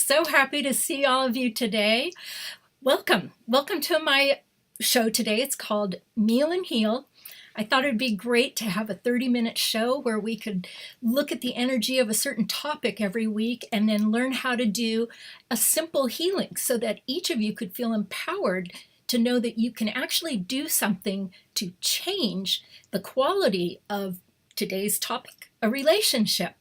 So happy to see all of you today. Welcome. Welcome to my show today. It's called Meal and Heal. I thought it'd be great to have a 30-minute show where we could look at the energy of a certain topic every week and then learn how to do a simple healing so that each of you could feel empowered to know that you can actually do something to change the quality of today's topic, a relationship.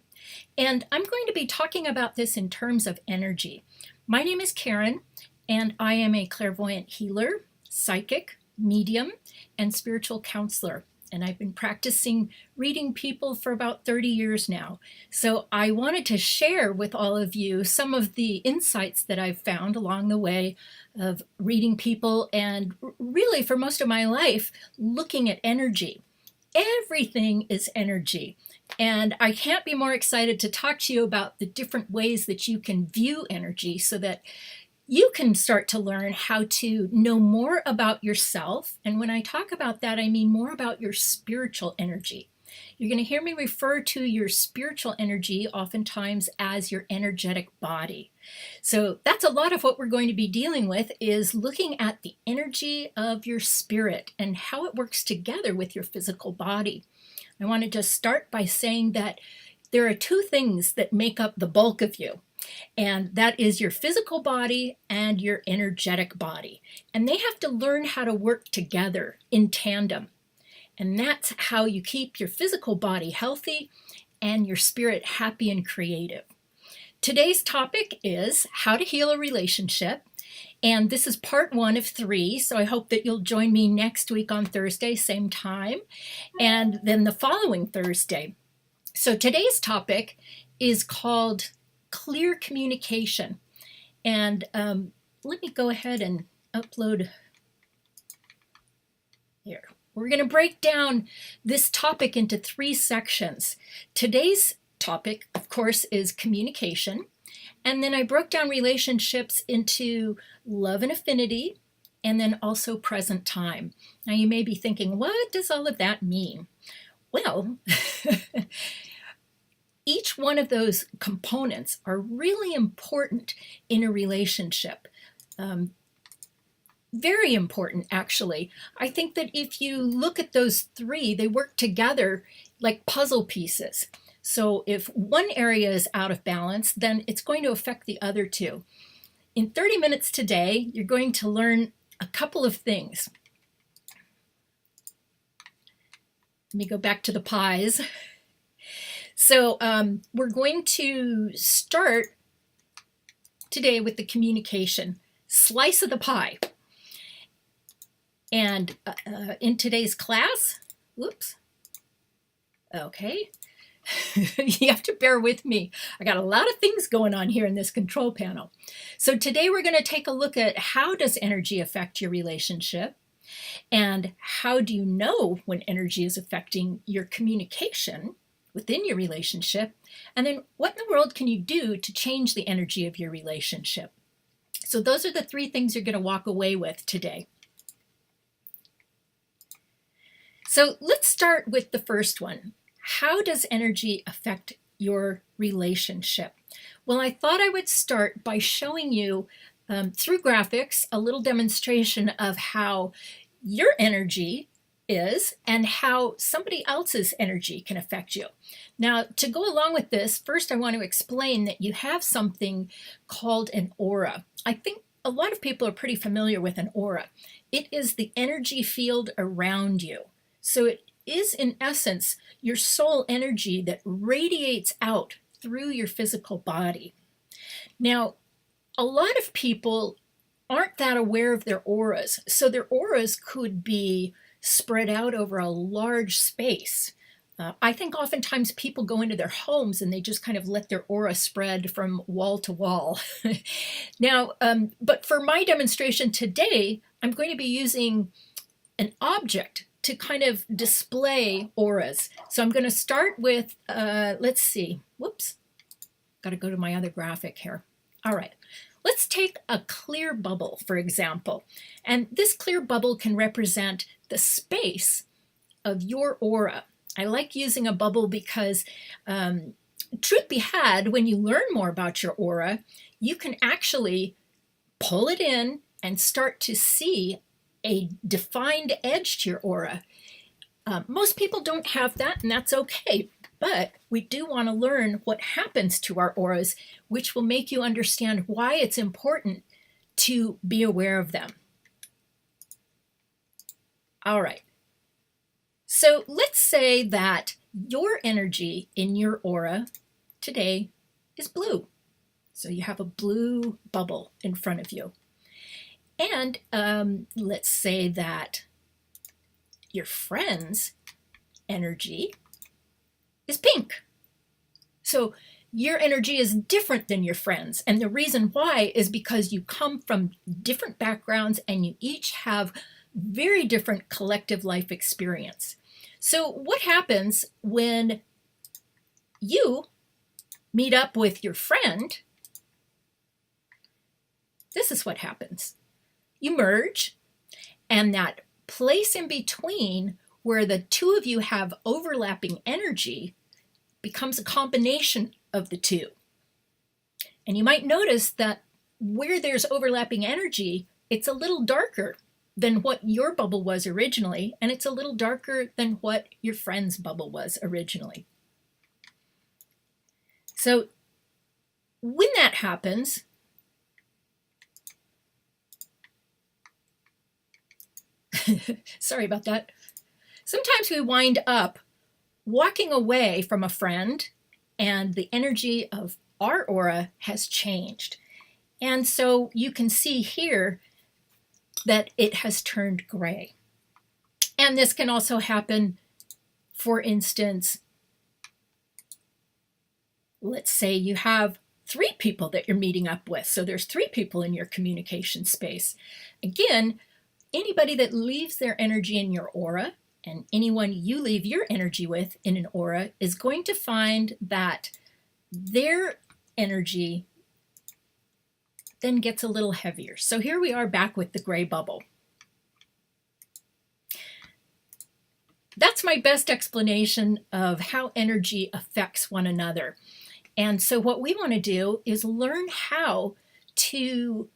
And I'm going to be talking about this in terms of energy. My name is Karin, and I am a clairvoyant healer, psychic, medium, and spiritual counselor. And I've been practicing reading people for about 30 years now. So I wanted to share with all of you some of the insights that I've found along the way of reading people and really for most of my life looking at energy. Everything is energy. And I can't be more excited to talk to you about the different ways that you can view energy so that you can start to learn how to know more about yourself. And when I talk about that, I mean more about your spiritual energy. You're going to hear me refer to your spiritual energy oftentimes as your energetic body. So that's a lot of what we're going to be dealing with is looking at the energy of your spirit and how it works together with your physical body. I want to just start by saying that there are two things that make up the bulk of you, and that is your physical body and your energetic body. And they have to learn how to work together in tandem. And that's how you keep your physical body healthy and your spirit happy and creative. Today's topic is how to heal a relationship. And this is part 1 of 3, so I hope that you'll join me next week on Thursday, same time, and then the following Thursday. So today's topic is called clear communication. And let me go ahead and upload here. We're going to break down this topic into 3 sections. Today's topic, of course, is communication. And then I broke down relationships into love and affinity, and then also present time. Now you may be thinking, what does all of that mean? Well, each one of those components are really important in a relationship. Very important, actually. I think that if you look at those 3, they work together like puzzle pieces. So if one area is out of balance, then it's going to affect the other 2. In 30 minutes today, you're going to learn a couple of things. Let me go back to the pies. So we're going to start today with the communication slice of the pie. And in today's class, whoops, okay. You have to bear with me. I got a lot of things going on here in this control panel. So today we're going to take a look at how does energy affect your relationship and how do you know when energy is affecting your communication within your relationship, and then what in the world can you do to change the energy of your relationship. So those are the 3 things you're going to walk away with today. So let's start with the first one. How does energy affect your relationship? Well, I thought I would start by showing you through graphics a little demonstration of how your energy is and how somebody else's energy can affect you. Now, to go along with this, first I want to explain that you have something called an aura. I think a lot of people are pretty familiar with an aura. It is the energy field around you. So it is, in essence, your soul energy that radiates out through your physical body. Now, a lot of people aren't that aware of their auras. So their auras could be spread out over a large space. I think oftentimes people go into their homes and they just kind of let their aura spread from wall to wall. Now, but for my demonstration today, I'm going to be using an object to kind of display auras. So I'm going to start with, let's see, whoops, got to go to my other graphic here. All right, let's take a clear bubble, for example. And this clear bubble can represent the space of your aura. I like using a bubble because truth be had, when you learn more about your aura, you can actually pull it in and start to see a defined edge to your aura. Most people don't have that, and that's okay. But we do want to learn what happens to our auras, which will make you understand why it's important to be aware of them. All right. So let's say that your energy in your aura today is blue. So you have a blue bubble in front of you. And let's say that your friend's energy is pink. So your energy is different than your friends. And the reason why is because you come from different backgrounds and you each have very different collective life experience. So what happens when you meet up with your friend? This is what happens. You merge, and that place in between where the two of you have overlapping energy becomes a combination of the two. And you might notice that where there's overlapping energy, it's a little darker than what your bubble was originally, and it's a little darker than what your friend's bubble was originally. So when that happens, sorry about that. Sometimes we wind up walking away from a friend and the energy of our aura has changed. And so you can see here that it has turned gray. And this can also happen, for instance, let's say you have 3 people that you're meeting up with. So there's 3 people in your communication space. Again, anybody that leaves their energy in your aura and anyone you leave your energy with in an aura is going to find that their energy then gets a little heavier. So here we are back with the gray bubble. That's my best explanation of how energy affects one another. And so what we want to do is learn how to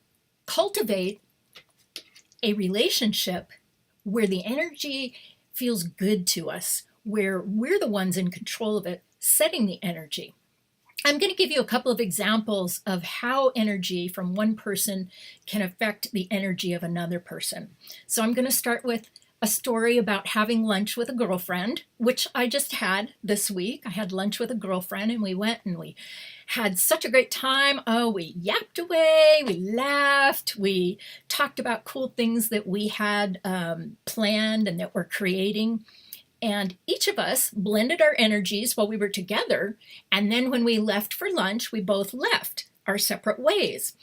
cultivate a relationship where the energy feels good to us, where we're the ones in control of it, setting the energy. I'm going to give you a couple of examples of how energy from one person can affect the energy of another person. So I'm going to start with a story about having lunch with a girlfriend, which I just had this week. I had lunch with a girlfriend and we went and we had such a great time. Oh, we yapped away, we laughed, we talked about cool things that we had planned and that we're creating. And each of us blended our energies while we were together. And then when we left for lunch, we both left our separate ways.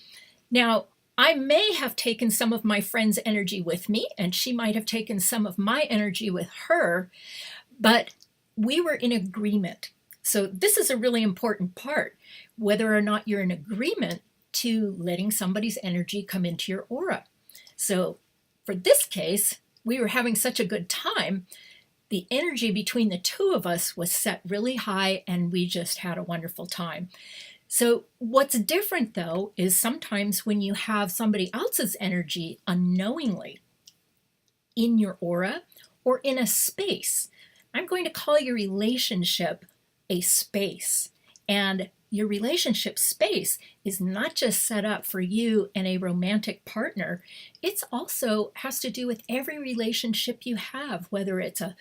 Now, I may have taken some of my friend's energy with me, and she might have taken some of my energy with her, but we were in agreement. So this is a really important part, whether or not you're in agreement to letting somebody's energy come into your aura. So for this case, we were having such a good time. The energy between the two of us was set really high, and we just had a wonderful time. So what's different, though, is sometimes when you have somebody else's energy unknowingly in your aura or in a space. I'm going to call your relationship a space. And your relationship space is not just set up for you and a romantic partner. It's also has to do with every relationship you have, whether it's a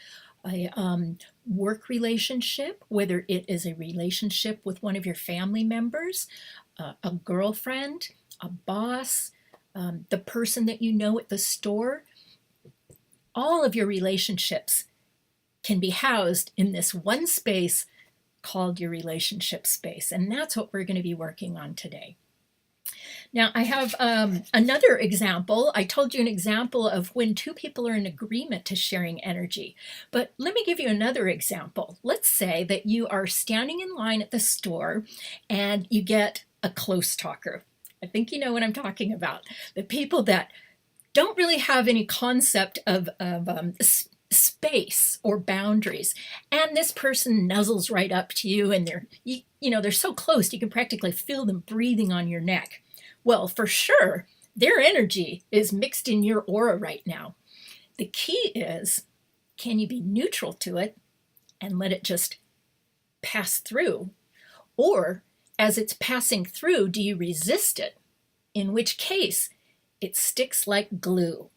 work relationship, whether it is a relationship with one of your family members, a girlfriend, a boss, the person that you know at the store. All of your relationships can be housed in this one space called your relationship space. And that's what we're going to be working on today. Now, I have another example. I told you an example of when 2 people are in agreement to sharing energy. But let me give you another example. Let's say that you are standing in line at the store and you get a close talker. I think you know what I'm talking about. The people that don't really have any concept of space or boundaries. And this person nuzzles right up to you and they're so close, you can practically feel them breathing on your neck. Well, for sure, their energy is mixed in your aura right now. The key is, can you be neutral to it and let it just pass through? Or as it's passing through, do you resist it? In which case, it sticks like glue.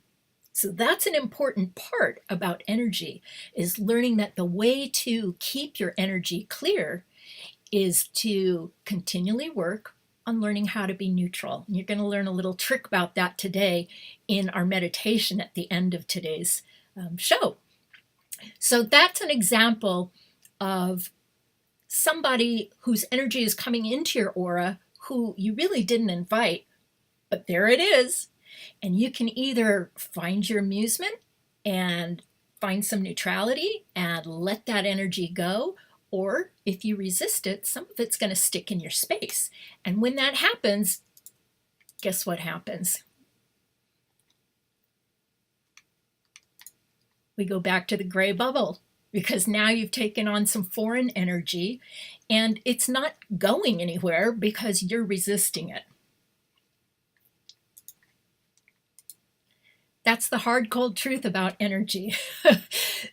So that's an important part about energy, is learning that the way to keep your energy clear is to continually work on learning how to be neutral. And you're going to learn a little trick about that today in our meditation at the end of today's show. So that's an example of somebody whose energy is coming into your aura who you really didn't invite, but there it is. And you can either find your amusement and find some neutrality and let that energy go, or if you resist it, some of it's going to stick in your space. And when that happens, guess what happens? We go back to the gray bubble, because now you've taken on some foreign energy and it's not going anywhere because you're resisting it. That's the hard, cold truth about energy.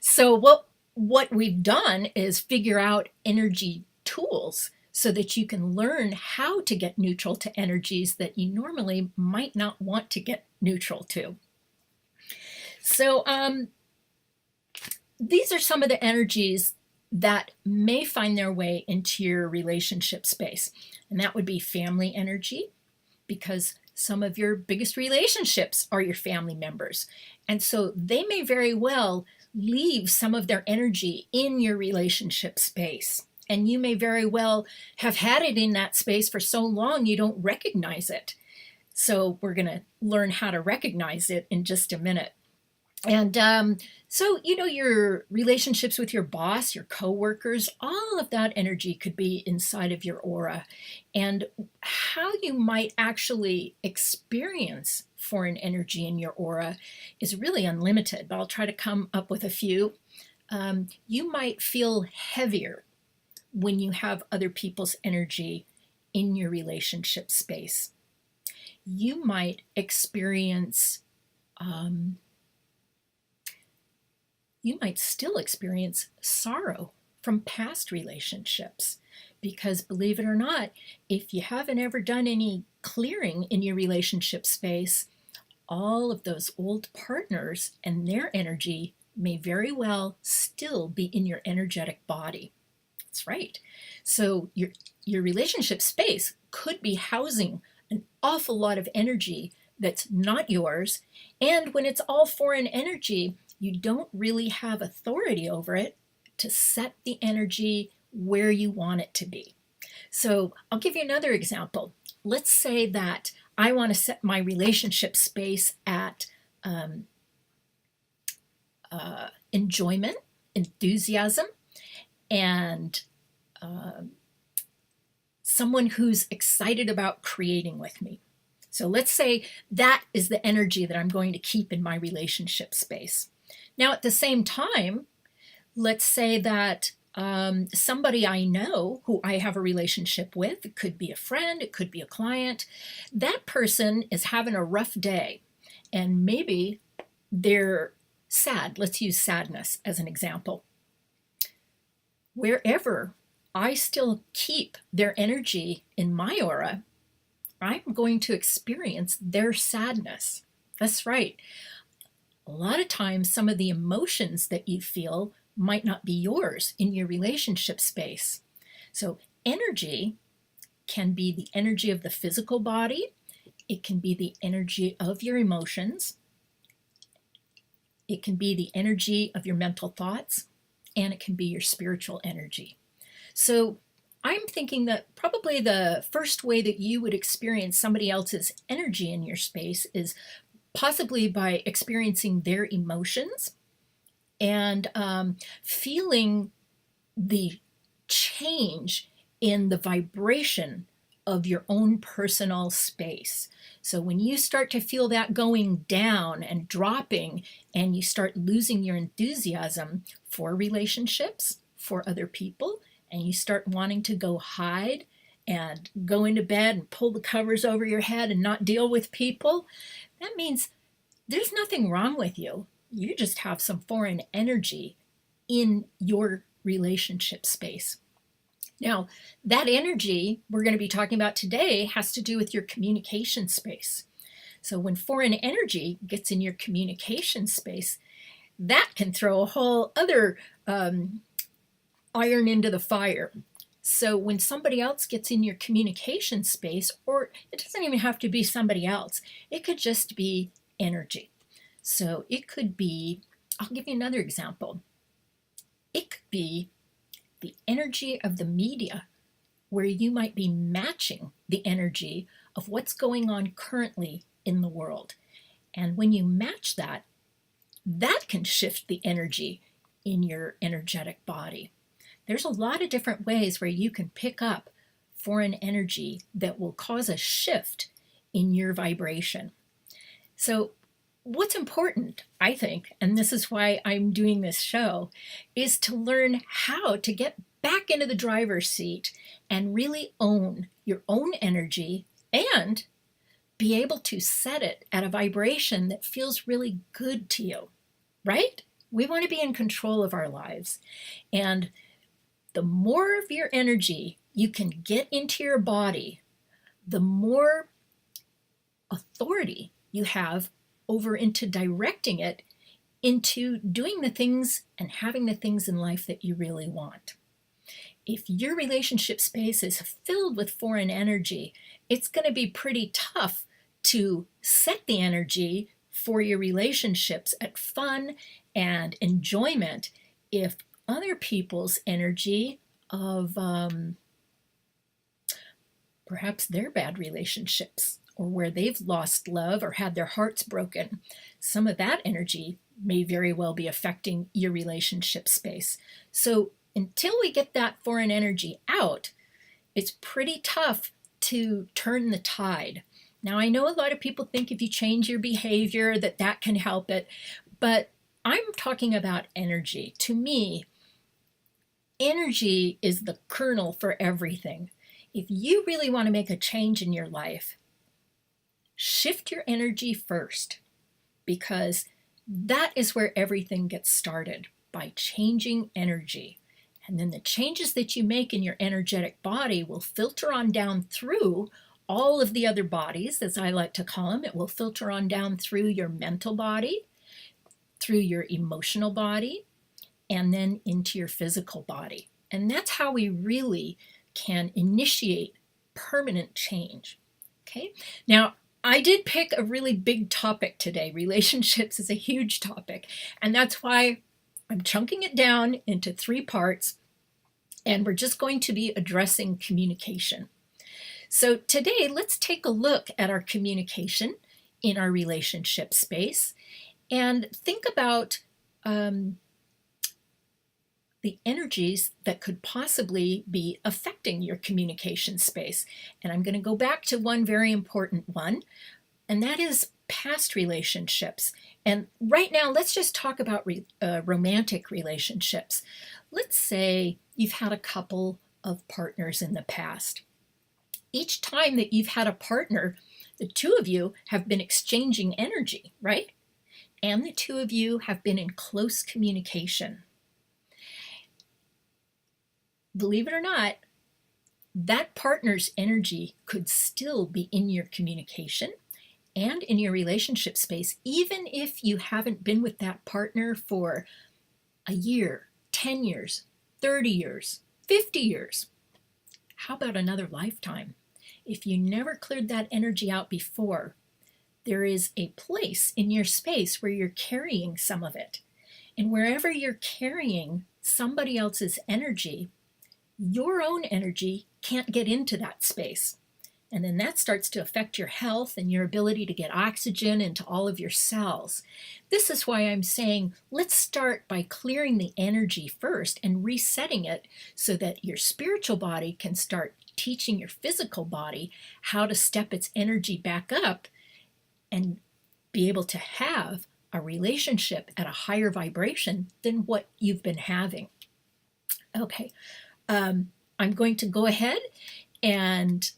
So what we've done is figure out energy tools so that you can learn how to get neutral to energies that you normally might not want to get neutral to. So these are some of the energies that may find their way into your relationship space. And that would be family energy, because some of your biggest relationships are your family members. And so they may very well leave some of their energy in your relationship space. And you may very well have had it in that space for so long you don't recognize it. So we're going to learn how to recognize it in just a minute. And so, your relationships with your boss, your coworkers, all of that energy could be inside of your aura. And how you might actually experience foreign energy in your aura is really unlimited, but I'll try to come up with a few. You might feel heavier when you have other people's energy in your relationship space. You might experience you might still experience sorrow from past relationships, because believe it or not, if you haven't ever done any clearing in your relationship space, all of those old partners and their energy may very well still be in your energetic body. That's right. So your relationship space could be housing an awful lot of energy that's not yours, and when it's all foreign energy, you don't really have authority over it to set the energy where you want it to be. So I'll give you another example. Let's say that I want to set my relationship space at enjoyment, enthusiasm, and someone who's excited about creating with me. So let's say that is the energy that I'm going to keep in my relationship space. Now, at the same time, let's say that somebody I know who I have a relationship with, it could be a friend, it could be a client, that person is having a rough day, and maybe they're sad. Let's use sadness as an example. Wherever I still keep their energy in my aura, I'm going to experience their sadness. That's right. A lot of times, some of the emotions that you feel might not be yours in your relationship space. So energy can be the energy of the physical body. It can be the energy of your emotions. It can be the energy of your mental thoughts, and it can be your spiritual energy. So I'm thinking that probably the first way that you would experience somebody else's energy in your space is possibly by experiencing their emotions and feeling the change in the vibration of your own personal space. So when you start to feel that going down and dropping, and you start losing your enthusiasm for relationships, for other people, and you start wanting to go hide and go into bed and pull the covers over your head and not deal with people, that means there's nothing wrong with you. You just have some foreign energy in your relationship space. Now, that energy we're going to be talking about today has to do with your communication space. So when foreign energy gets in your communication space, that can throw a whole other iron into the fire. So when somebody else gets in your communication space, or it doesn't even have to be somebody else, it could just be energy. So it could be, I'll give you another example. It could be the energy of the media, where you might be matching the energy of what's going on currently in the world. And when you match that, that can shift the energy in your energetic body. There's a lot of different ways where you can pick up foreign energy that will cause a shift in your vibration. So what's important, I think, and this is why I'm doing this show, is to learn how to get back into the driver's seat and really own your own energy and be able to set it at a vibration that feels really good to you, right? We want to be in control of our lives. And the more of your energy you can get into your body, the more authority you have over into directing it into doing the things and having the things in life that you really want. If your relationship space is filled with foreign energy, it's going to be pretty tough to set the energy for your relationships at fun and enjoyment if other people's energy of perhaps their bad relationships, or where they've lost love or had their hearts broken, some of that energy may very well be affecting your relationship space. So until we get that foreign energy out, it's pretty tough to turn the tide. Now, I know a lot of people think if you change your behavior that can help it, but I'm talking about energy. To me, energy is the kernel for everything. If you really want to make a change in your life, shift your energy first, because that is where everything gets started, by changing energy. And then the changes that you make in your energetic body will filter on down through all of the other bodies, as I like to call them. It will filter on down through your mental body, through your emotional body, and then into your physical body. And that's how we really can initiate permanent change. Okay? Now, I did pick a really big topic today. Relationships is a huge topic, and that's why I'm chunking it down into 3 parts, and we're just going to be addressing communication. So today, let's take a look at our communication in our relationship space and think about the energies that could possibly be affecting your communication space. And I'm going to go back to one very important one, and that is past relationships. And right now, let's just talk about romantic relationships. Let's say you've had a couple of partners in the past. Each time that you've had a partner, the two of you have been exchanging energy, right? And the two of you have been in close communication. Believe it or not, that partner's energy could still be in your communication and in your relationship space, even if you haven't been with that partner for a year, 10 years, 30 years, 50 years. How about another lifetime? If you never cleared that energy out before, there is a place in your space where you're carrying some of it. And wherever you're carrying somebody else's energy, your own energy can't get into that space. And then that starts to affect your health and your ability to get oxygen into all of your cells. This is why I'm saying let's start by clearing the energy first and resetting it so that your spiritual body can start teaching your physical body how to step its energy back up and be able to have a relationship at a higher vibration than what you've been having. Okay, I'm going to go ahead and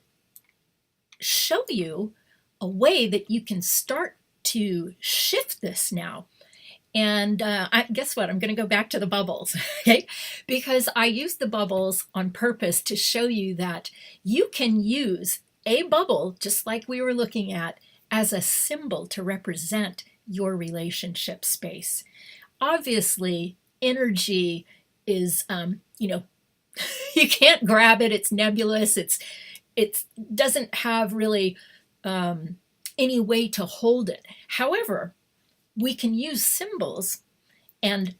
show you a way that you can start to shift this now. And guess what? I'm going to go back to the bubbles, okay? Because I use the bubbles on purpose to show you that you can use a bubble, just like we were looking at, as a symbol to represent your relationship space. Obviously, energy is, you can't grab it. It's nebulous. It doesn't have really any way to hold it. However, we can use symbols and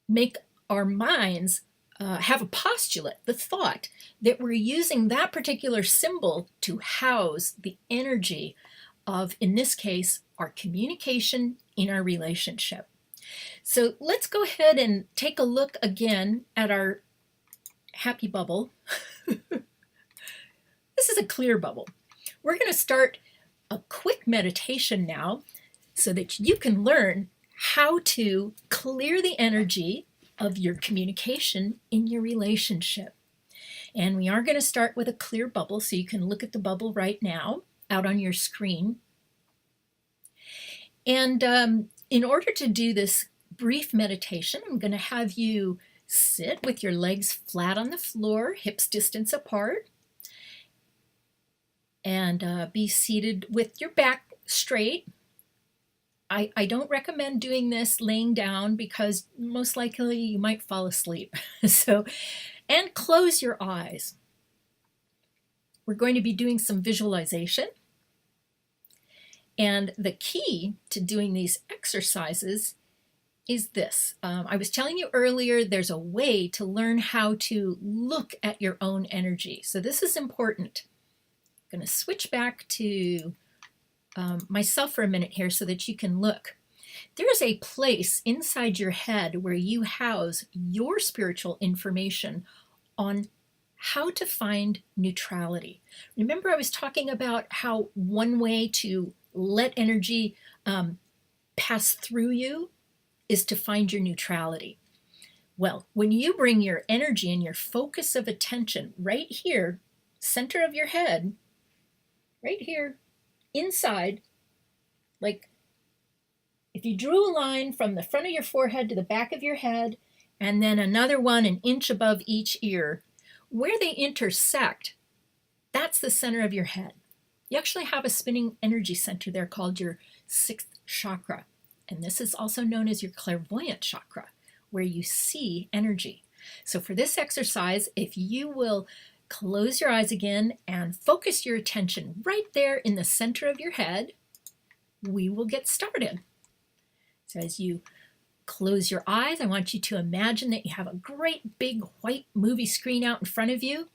make our minds have a postulate, the thought that we're using that particular symbol to house the energy of, in this case, our communication in our relationship. So let's go ahead and take a look again at our happy bubble. This is a clear bubble. We're going to start a quick meditation now so that you can learn how to clear the energy of your communication in your relationship. And we are going to start with a clear bubble, so you can look at the bubble right now out on your screen. And in order to do this brief meditation, I'm going to have you sit with your legs flat on the floor, hips distance apart, and be seated with your back straight. I don't recommend doing this laying down because most likely you might fall asleep. And close your eyes. We're going to be doing some visualization. And the key to doing these exercises is this. I was telling you earlier, there's a way to learn how to look at your own energy. So this is important. I'm going to switch back to myself for a minute here so that you can look. There is a place inside your head where you house your spiritual information on how to find neutrality. Remember, I was talking about how one way to let energy pass through you is to find your neutrality. Well, when you bring your energy and your focus of attention right here, center of your head, right here, inside, like if you drew a line from the front of your forehead to the back of your head, and then another one an inch above each ear, where they intersect, that's the center of your head. You actually have a spinning energy center there called your sixth chakra. And this is also known as your clairvoyant chakra, where you see energy. So for this exercise, if you will close your eyes again and focus your attention right there in the center of your head, we will get started. So as you close your eyes, I want you to imagine that you have a great big white movie screen out in front of you,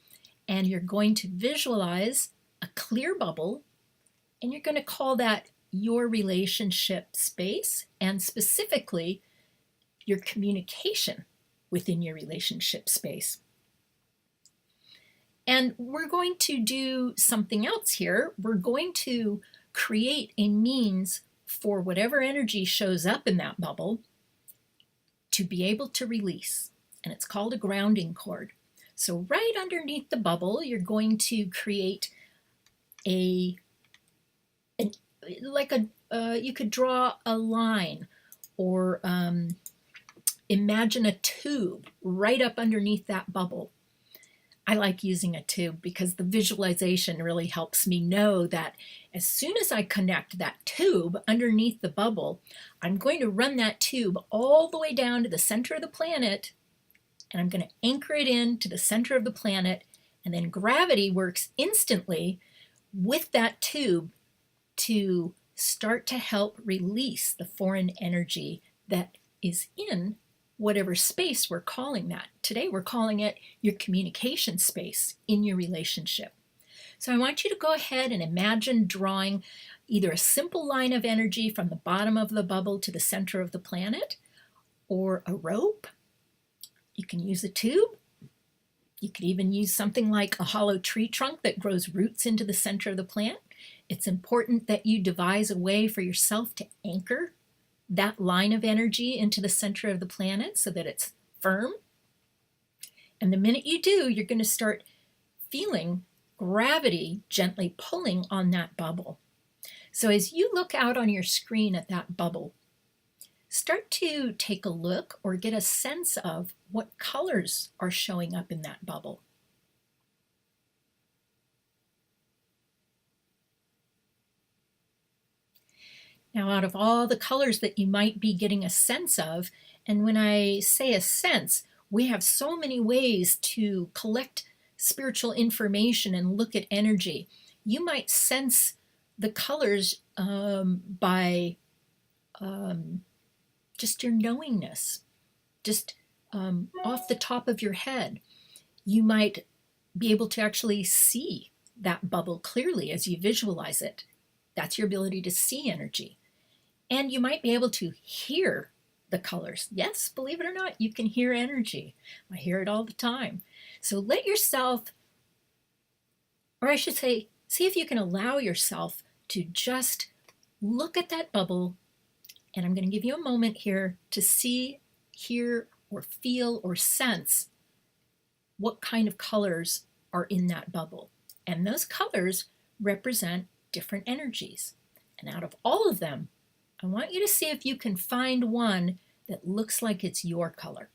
and you're going to visualize a clear bubble, and you're going to call that your relationship space, and specifically your communication within your relationship space. And we're going to do something else here. We're going to create a means for whatever energy shows up in that bubble to be able to release. And it's called a grounding cord. So right underneath the bubble, you're going to create you could draw a line, or imagine a tube right up underneath that bubble. I like using a tube because the visualization really helps me know that as soon as I connect that tube underneath the bubble, I'm going to run that tube all the way down to the center of the planet, and I'm going to anchor it in to the center of the planet, and then gravity works instantly with that tube to start to help release the foreign energy that is in whatever space we're calling that. Today we're calling it your communication space in your relationship. So I want you to go ahead and imagine drawing either a simple line of energy from the bottom of the bubble to the center of the planet, or a rope. You can use a tube. You could even use something like a hollow tree trunk that grows roots into the center of the plant. It's important that you devise a way for yourself to anchor that line of energy into the center of the planet so that it's firm. And the minute you do, you're going to start feeling gravity gently pulling on that bubble. So as you look out on your screen at that bubble, start to take a look or get a sense of what colors are showing up in that bubble. Now, out of all the colors that you might be getting a sense of, and when I say a sense, we have so many ways to collect spiritual information and look at energy. You might sense the colors by just your knowingness, just off the top of your head. You might be able to actually see that bubble clearly as you visualize it. That's your ability to see energy. And you might be able to hear the colors. Yes, believe it or not, you can hear energy. I hear it all the time. So let yourself, or I should say, see if you can allow yourself to just look at that bubble. And I'm going to give you a moment here to see, hear, or feel, or sense what kind of colors are in that bubble. And those colors represent different energies. And out of all of them, I want you to see if you can find one that looks like it's your color.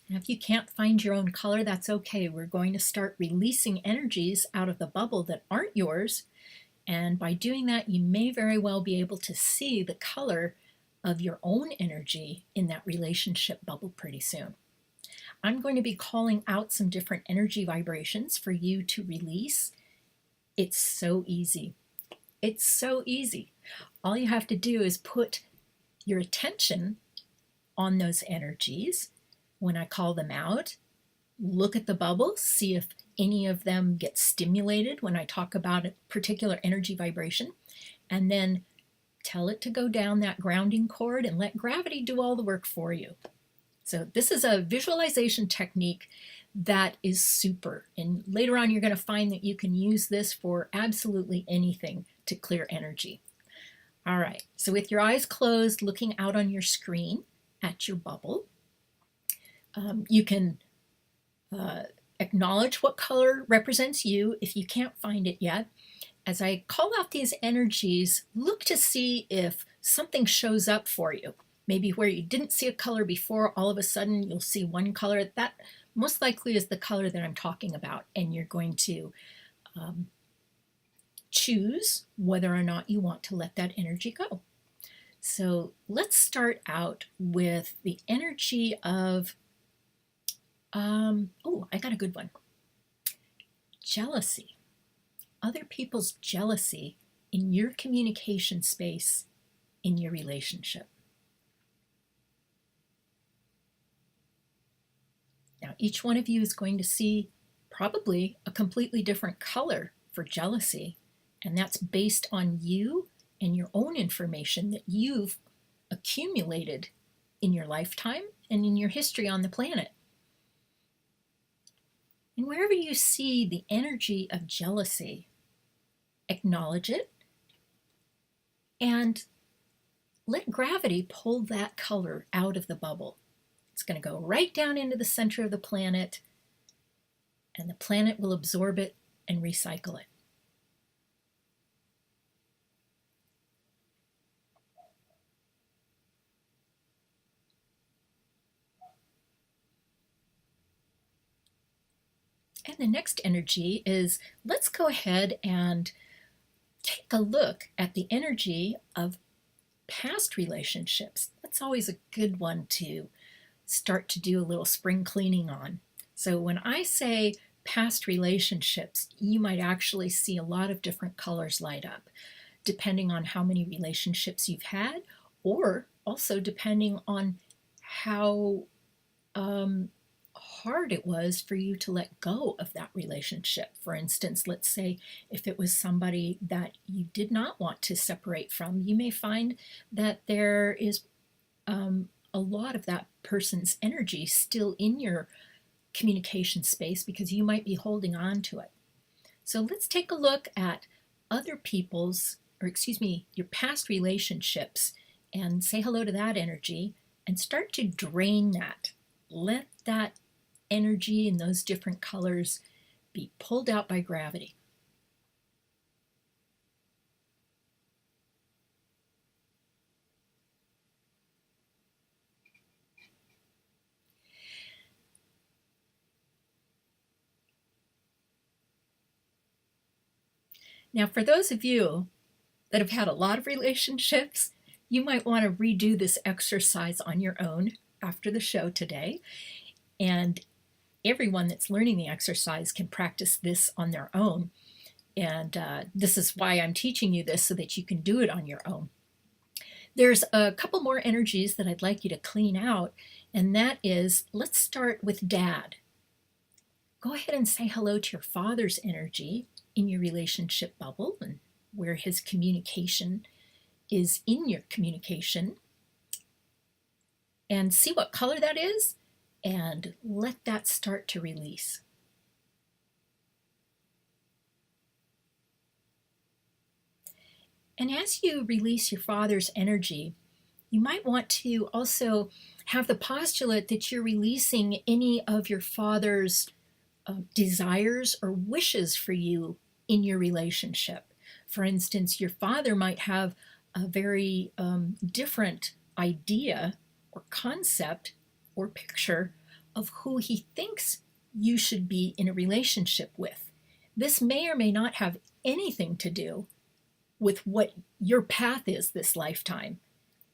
Now, if you can't find your own color, that's okay. We're going to start releasing energies out of the bubble that aren't yours. And by doing that, you may very well be able to see the color of your own energy in that relationship bubble pretty soon. I'm going to be calling out some different energy vibrations for you to release. It's so easy. It's so easy. All you have to do is put your attention on those energies. When I call them out, look at the bubble, see if any of them get stimulated when I talk about a particular energy vibration, and then tell it to go down that grounding cord and let gravity do all the work for you. So this is a visualization technique that is super. And later on, you're going to find that you can use this for absolutely anything to clear energy. All right, so with your eyes closed, looking out on your screen at your bubble, you can acknowledge what color represents you if you can't find it yet. As I call out these energies, look to see if something shows up for you. Maybe where you didn't see a color before, all of a sudden you'll see one color. That most likely is the color that I'm talking about, and you're going to choose whether or not you want to let that energy go. So let's start out with the energy of I got a good one. Jealousy. Other people's jealousy in your communication space in your relationship. Now, each one of you is going to see probably a completely different color for jealousy, and that's based on you and your own information that you've accumulated in your lifetime and in your history on the planet. And wherever you see the energy of jealousy, acknowledge it and let gravity pull that color out of the bubble. It's going to go right down into the center of the planet, and the planet will absorb it and recycle it. And the next energy is, let's go ahead and take a look at the energy of past relationships. That's always a good one to start to do a little spring cleaning on. So when I say past relationships, you might actually see a lot of different colors light up, depending on how many relationships you've had, or also depending on how hard it was for you to let go of that relationship. For instance, let's say if it was somebody that you did not want to separate from, you may find that there is a lot of that person's energy still in your communication space because you might be holding on to it. So let's take a look at other people's, or excuse me, your past relationships and say hello to that energy and start to drain that. Let that energy in those different colors be pulled out by gravity. Now, for those of you that have had a lot of relationships, you might want to redo this exercise on your own after the show today. And everyone that's learning the exercise can practice this on their own. And this is why I'm teaching you this, so that you can do it on your own. There's a couple more energies that I'd like you to clean out, and that is, let's start with Dad. Go ahead and say hello to your father's energy in your relationship bubble and where his communication is in your communication. And see what color that is, and let that start to release. And as you release your father's energy, you might want to also have the postulate that you're releasing any of your father's desires or wishes for you in your relationship. For instance, your father might have a very different idea or concept or picture of who he thinks you should be in a relationship with. This may or may not have anything to do with what your path is this lifetime,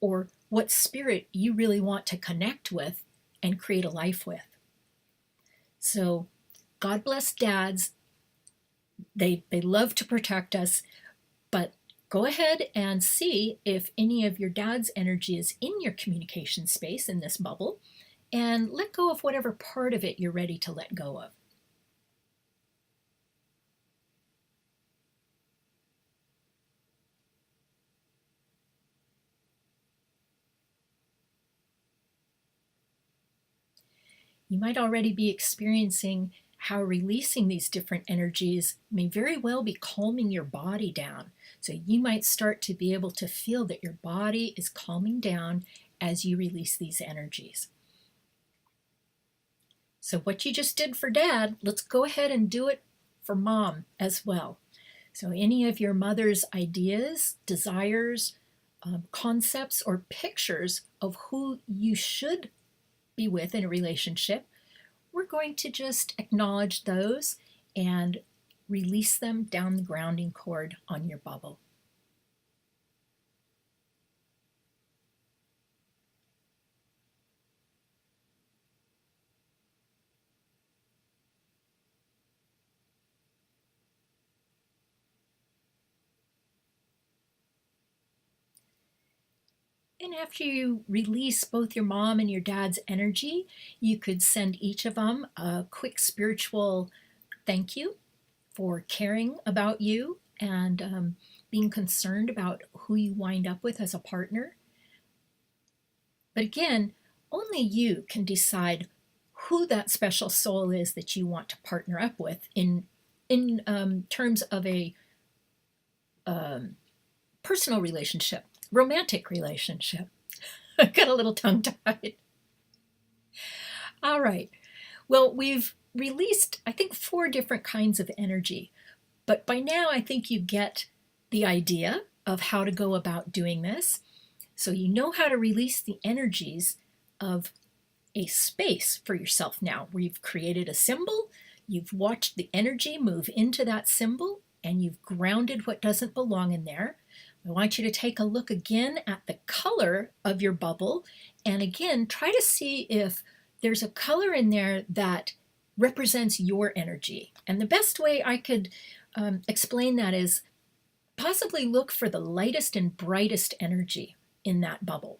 or what spirit you really want to connect with and create a life with. So God bless dads. They love to protect us, but go ahead and see if any of your dad's energy is in your communication space in this bubble, and let go of whatever part of it you're ready to let go of. You might already be experiencing how releasing these different energies may very well be calming your body down. So you might start to be able to feel that your body is calming down as you release these energies. So what you just did for Dad, let's go ahead and do it for Mom as well. So any of your mother's ideas, desires, concepts, or pictures of who you should be with in a relationship, we're going to just acknowledge those and release them down the grounding cord on your bubble. And after you release both your mom and your dad's energy, you could send each of them a quick spiritual thank you for caring about you and being concerned about who you wind up with as a partner. But again, only you can decide who that special soul is that you want to partner up with in terms of a personal relationship, romantic relationship. I got a little tongue-tied. All right. Well, we've released, I think, 4 different kinds of energy. But by now, I think you get the idea of how to go about doing this. So you know how to release the energies of a space for yourself now. We've created a symbol, you've watched the energy move into that symbol, and you've grounded what doesn't belong in there. I want you to take a look again at the color of your bubble, and again, try to see if there's a color in there that represents your energy. And the best way I could explain that is possibly look for the lightest and brightest energy in that bubble.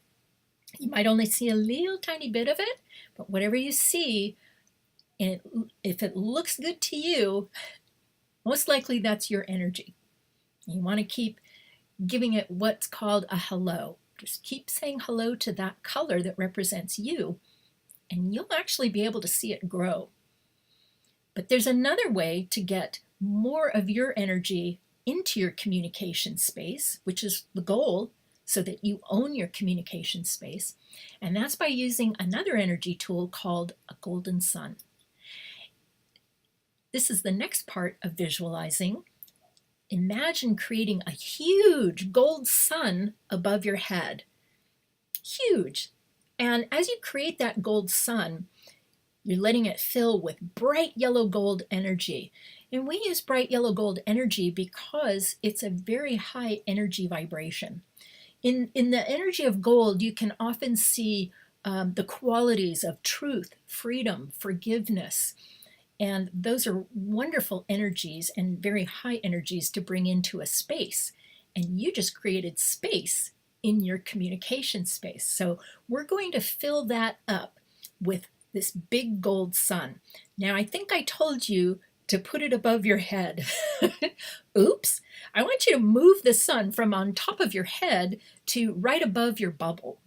You might only see a little tiny bit of it, but whatever you see, and if it looks good to you, most likely that's your energy. You want to keep giving it what's called a hello. Just keep saying hello to that color that represents you, and you'll actually be able to see it grow. But there's another way to get more of your energy into your communication space, which is the goal, so that you own your communication space. And that's by using another energy tool called a golden sun. This is the next part of visualizing. Imagine creating a huge gold sun above your head. Huge. And as you create that gold sun, you're letting it fill with bright yellow gold energy. And we use bright yellow gold energy because it's a very high energy vibration. In the energy of gold, you can often see the qualities of truth, freedom, forgiveness. And those are wonderful energies and very high energies to bring into a space. And you just created space in your communication space. So we're going to fill that up with this big gold sun. Now, I think I told you to put it above your head. Oops. I want you to move the sun from on top of your head to right above your bubble.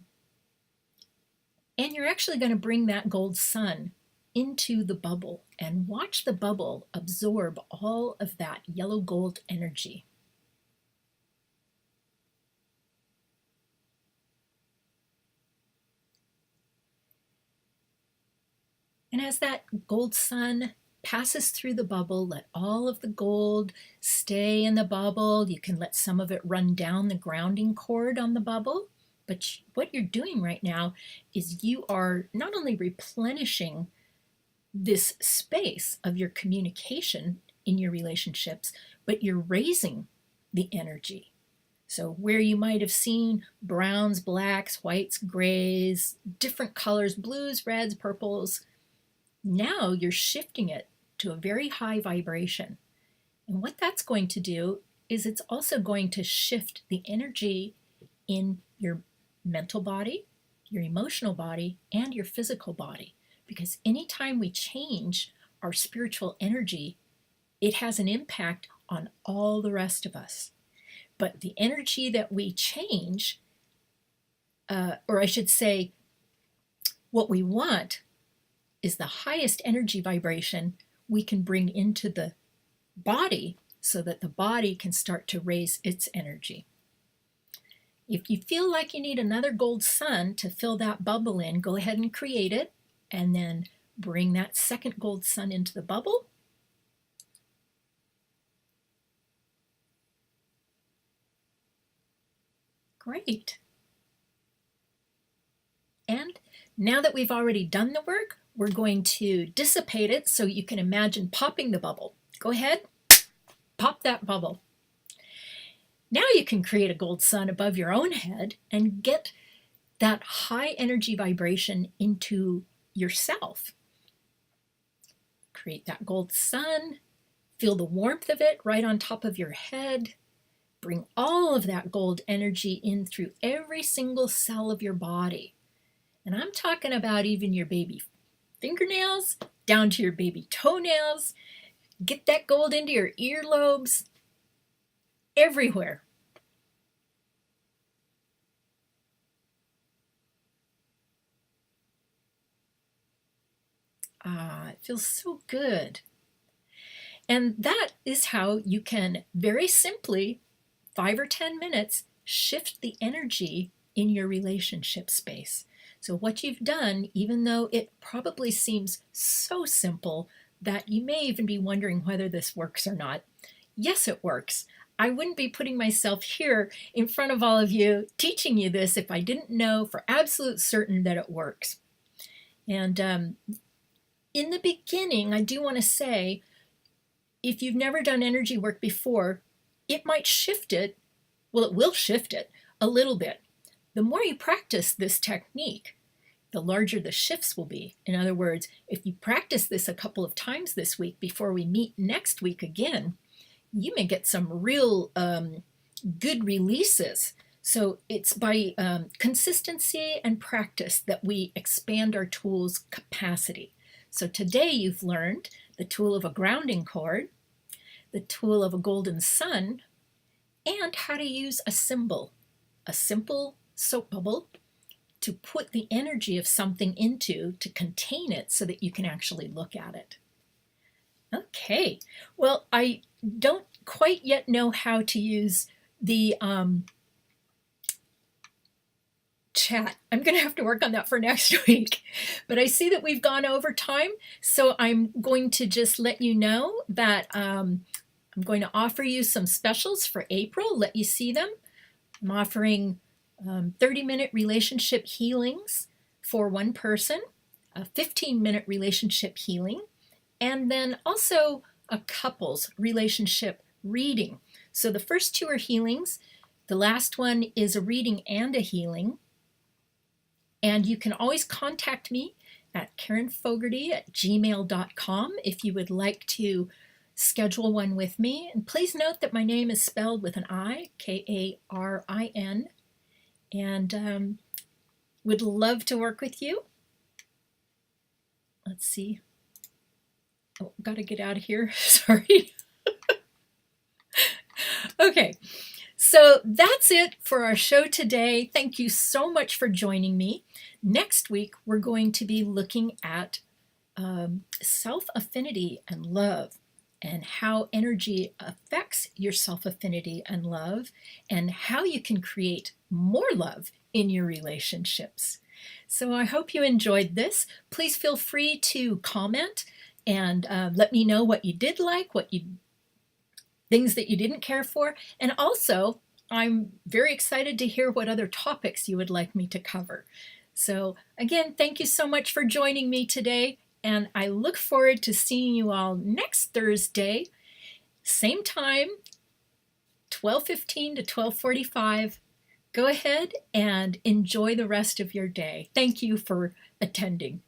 And you're actually going to bring that gold sun into the bubble and watch the bubble absorb all of that yellow gold energy. And as that gold sun passes through the bubble, let all of the gold stay in the bubble. You can let some of it run down the grounding cord on the bubble. But what you're doing right now is you are not only replenishing this space of your communication in your relationships, but you're raising the energy. So where you might have seen browns, blacks, whites, grays, different colors, blues, reds, purples, now you're shifting it to a very high vibration. And what that's going to do is it's also going to shift the energy in your mental body, your emotional body, and your physical body. Because anytime we change our spiritual energy, it has an impact on all the rest of us. But the energy that we change, or I should say, what we want is the highest energy vibration we can bring into the body so that the body can start to raise its energy. If you feel like you need another gold sun to fill that bubble in, go ahead and create it, and then bring that second gold sun into the bubble. Great. And now that we've already done the work, we're going to dissipate it so you can imagine popping the bubble. Go ahead, pop that bubble. Now you can create a gold sun above your own head and get that high energy vibration into yourself. Create that gold sun, feel the warmth of it right on top of your head. Bring all of that gold energy in through every single cell of your body. And I'm talking about even your baby fingernails, down to your baby toenails. Get that gold into your earlobes, everywhere. It feels so good. And that is how you can very simply, 5 or 10 minutes, shift the energy in your relationship space. So what you've done, even though it probably seems so simple that you may even be wondering whether this works or not, yes, it works. I wouldn't be putting myself here in front of all of you teaching you this if I didn't know for absolute certain that it works. And in the beginning, I do want to say, if you've never done energy work before, it might shift it. Well, it will shift it a little bit. The more you practice this technique, the larger the shifts will be. In other words, if you practice this a couple of times this week before we meet next week again, you may get some real good releases. So it's by consistency and practice that we expand our tool's capacity. So today you've learned the tool of a grounding cord, the tool of a golden sun, and how to use a symbol, a simple soap bubble to put the energy of something into to contain it so that you can actually look at it. Okay, well, I don't quite yet know how to use the chat. I'm going to have to work on that for next week. But I see that we've gone over time, so I'm going to just let you know that I'm going to offer you some specials for April, let you see them. I'm offering 30-minute relationship healings for one person, a 15-minute relationship healing, and then also a couples relationship reading. So the first two are healings. The last one is a reading and a healing. And you can always contact me at karinfogerty@gmail.com if you would like to schedule one with me. And please note that my name is spelled with an I, Karin, and would love to work with you. Let's see. Oh, got to get out of here. Sorry. Okay. So that's it for our show today. Thank you so much for joining me. Next week, we're going to be looking at self-affinity and love and how energy affects your self-affinity and love and how you can create more love in your relationships. So I hope you enjoyed this. Please feel free to comment and let me know what you did like, things that you didn't care for. And also, I'm very excited to hear what other topics you would like me to cover. So again, thank you so much for joining me today. And I look forward to seeing you all next Thursday, same time, 12:15 to 12:45. Go ahead and enjoy the rest of your day. Thank you for attending.